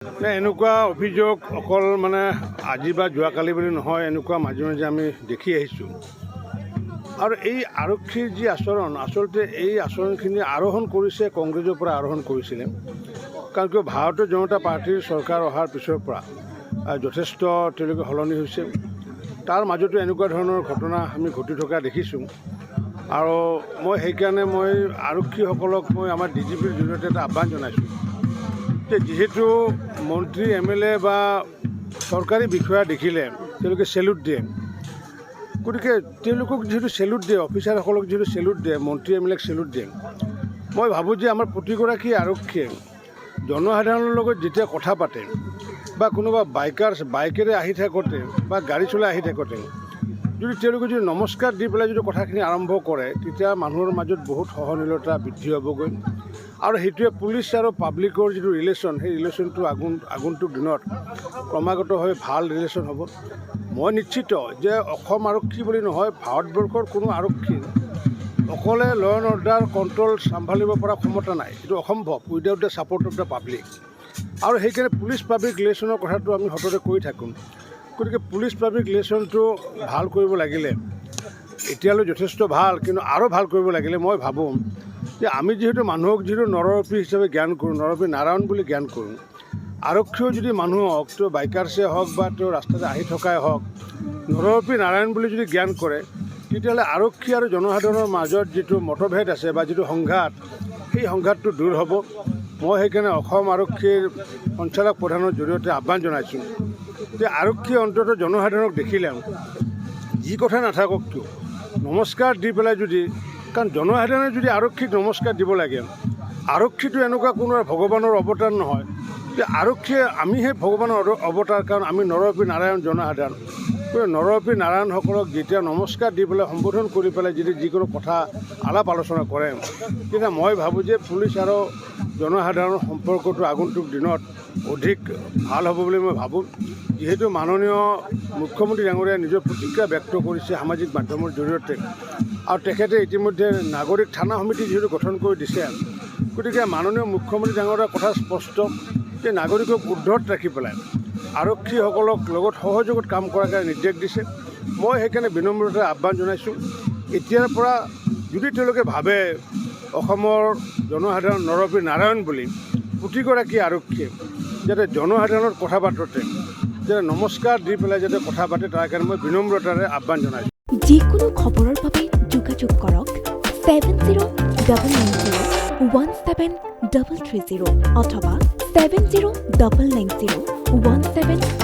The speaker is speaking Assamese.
এনেকুৱা অভিযোগ অকল মানে আজি বা যোৱাকালি বুলি নহয়, এনেকুৱা মাজে মাজে আমি দেখি আহিছোঁ। আৰু এই আৰক্ষীৰ যি আচৰণ, আচলতে এই আচৰণখিনি আৰোহণ কৰিছে কংগ্ৰেছৰ পৰা আৰোহণ কৰিছিলে। কাৰণ কিয় ভাৰতীয় জনতা পাৰ্টীৰ চৰকাৰ অহাৰ পিছৰ পৰা যথেষ্ট তেওঁলোকে সলনি হৈছে। তাৰ মাজতো এনেকুৱা ধৰণৰ ঘটনা আমি ঘটি থকা দেখিছোঁ। আৰু মই সেইকাৰণে আৰক্ষীসকলক আমাৰ DGPৰ জৰিয়তে এটা আহ্বান জনাইছোঁ যে যিহেতু মন্ত্ৰী MLA বা চৰকাৰী বিষয়া দেখিলে তেওঁলোকে চেলুট দিয়ে, গতিকে তেওঁলোকক যিহেতু চেলুট দিয়ে, অফিচাৰসকলক যিহেতু চেলুট দিয়ে, মন্ত্ৰী MLAক চেলুট দিয়ে, মই ভাবোঁ যে আমাৰ প্ৰতিগৰাকী আৰক্ষীয়ে জনসাধাৰণৰ লগত যেতিয়া কথা পাতে বা কোনোবা বাইকেৰে আহি থাকোঁতে বা গাড়ী চলাই আহি থাকোঁতে যদি তেওঁলোকে যদি নমস্কাৰ দি পেলাই যদি কথাখিনি আৰম্ভ কৰে, তেতিয়া মানুহৰ মাজত বহুত সহনীলতা বৃদ্ধি হ'বগৈ। আৰু সেইটোৱে পুলিচ আৰু পাব্লিকৰ যিটো ৰিলেশ্যন, সেই ৰিলেশ্যনটো আগন্তুক দিনত ক্ৰমাগতভাৱে ভাল ৰিলেশ্যন হ'ব। মই নিশ্চিত যে অসম আৰক্ষী বুলি নহয়, ভাৰতবৰ্ষৰ কোনো আৰক্ষী অকলে ল এণ্ড অৰ্ডাৰ কণ্ট্ৰল চম্ভালিব পৰা ক্ষমতা নাই। এইটো অসম্ভৱ without the support of the public. আৰু সেইকাৰণে পুলিচ পাব্লিক ৰিলেশ্যনৰ কথাটো আমি সততে কৈ থাকোঁ। গতিকে পুলিচ পাব্লিক ৰিলেশ্যনটো ভাল কৰিব লাগিলে এতিয়ালৈ যথেষ্ট ভাল, কিন্তু আৰু ভাল কৰিব লাগিলে মই ভাবোঁ যে আমি যিহেতু মানুহক নৰৰূপী হিচাপে জ্ঞান কৰোঁ, নৰৰূপী নাৰায়ণ বুলি জ্ঞান কৰোঁ, আৰক্ষীয়েও যদি মানুহক তেওঁ বাইকাৰ্ছে হওক বা তেওঁ ৰাস্তাতে আহি থকাই হওক নৰৰূপী নাৰায়ণ বুলি যদি জ্ঞান কৰে, তেতিয়াহ'লে আৰক্ষী আৰু জনসাধাৰণৰ মাজত যিটো মতভেদ আছে বা যিটো সংঘাত, সেই সংঘাতটো দূৰ হ'ব। মই সেইকাৰণে অসম আৰক্ষীৰ সঞ্চালক প্ৰধানৰ জৰিয়তে আহ্বান জনাইছোঁ যে আৰক্ষীয়ে অন্ততঃ জনসাধাৰণক দেখিলে যি কথা নাথাকক কিয় নমস্কাৰ দি পেলাই যদি, কাৰণ জনসাধাৰণে যদি আৰক্ষীক নমস্কাৰ দিব লাগে, আৰক্ষীটো এনেকুৱা কোনো ভগৱানৰ অৱতাৰ নহয় যে আৰক্ষীয়ে আমিহে ভগৱানৰ অৱতাৰ, কাৰণ আমি নৰৰূপী নাৰায়ণ জনসাধাৰণ। নৰৰূপী নাৰায়ণসকলক যেতিয়া নমস্কাৰ দি পেলাই সম্বোধন কৰি পেলাই যদি যিকোনো কথা আলাপ আলোচনা কৰে, তেতিয়া মই ভাবোঁ যে পুলিচ আৰু জনসাধাৰণৰ সম্পৰ্কটো আগন্তুক দিনত অধিক ভাল হ'ব বুলি মই ভাবোঁ। যিহেতু মাননীয় মুখ্যমন্ত্ৰী ডাঙৰীয়াই নিজৰ প্ৰতিক্ৰিয়া ব্যক্ত কৰিছে সামাজিক মাধ্যমৰ জৰিয়তে, আৰু তেখেতে ইতিমধ্যে নাগৰিক থানা সমিতি যিহেতু গঠন কৰি দিছে, গতিকে মাননীয় মুখ্যমন্ত্ৰী ডাঙৰীয়াৰ কথা স্পষ্ট যে নাগৰিকক উৰ্ধত ৰাখি পেলাই আৰক্ষীসকলক লগত সহযোগত কাম কৰাৰ কাৰণে নিৰ্দেশ দিছে। মই সেইকাৰণে বিনম্ৰতাৰে আহ্বান জনাইছোঁ, এতিয়াৰ পৰা যদি তেওঁলোকে ভাবে অসমৰ জনসাধাৰণ নৰৰূপী নাৰায়ণ বুলি, প্ৰতিগৰাকী আৰক্ষীয়ে যাতে জনসাধাৰণৰ কথা পাতোঁতে যাতে নমস্কাৰ দি পেলাই যাতে কথা পাতে, তাৰ কাৰণে মই বিনম্ৰতাৰে আহ্বান জনাইছোঁ। যিকোনো খবৰৰ বাবে যোগাযোগ কৰক 7099017330 অথবা 70990173